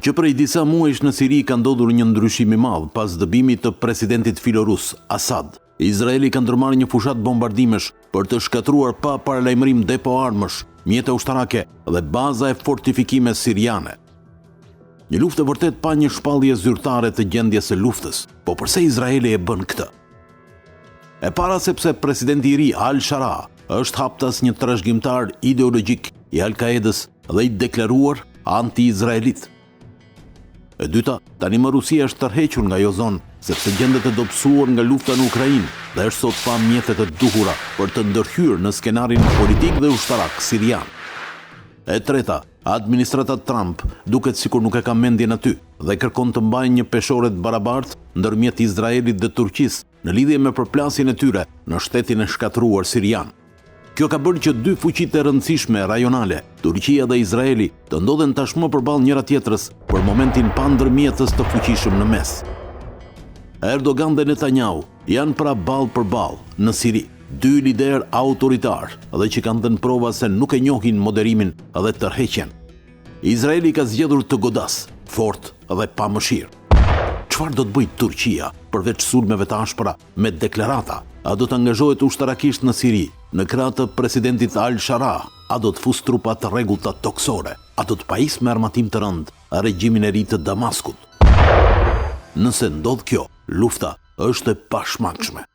që prej disa muajsh në Siri ka ndodhur një ndryshim i madh pas dëbimit të presidentit filorus Assad. Izraeli ka ndërmarrë një fushat bombardimesh për të shkatruar pa paralajmërim depo armësh, mjete ushtarake dhe baza e fortifikime siriane. Një luftë e vërtet pa një shpallje zyrtare të gjendjes së luftës, po pse Izraeli e bën këtë? E para sepse presidenti i ri Al-Shara është haptas një trashëgimtar ideologjik i Al-Qaedës dhe i deklaruar anti-izraelit. E dyta, tani më Rusia është tërhequr nga ajo zonë sepse gjendet e dobësuar nga lufta në Ukrainë dhe është sot pa mjetet e duhura për të ndërhyrë në skenarin politik dhe ushtarak sirian. E treta, administrata Trump duket sikur nuk e ka mendjen aty dhe kërkon të mbajnë një peshore të barabartë ndërmjet Izraelit dhe Turqisë në lidhje me përplasjen e tyre në shtetin e shkatruar sirian. Kjo ka bërë që dy fuqitë e rëndësishme rajonale, Turqia dhe Izraeli, të ndodhen tashmë përballë njëra tjetrës për momentin pa ndërmjetës të fuqishëm në mes. Erdogan dhe Netanyahu janë pra ballë për ballë në Siri, dy lider autoritar dhe që kanë dhënë prova se nuk e njohin moderimin dhe tërheqjen. Izraeli ka zgjedhur të godas, fort dhe pa mëshirë. Çfarë do të bëjë Turqia përveç sulmeve të ashpra me deklarata? A do të angazhohet ushtarakisht në Siri, në krah të presidentit Al-Shara? A do të fusë trupa të rregullta toksore? A do të pajisë me armatim të rënd regjimin e ri të Damaskut? Nëse ndodh kjo, lufta është e pashmangshme.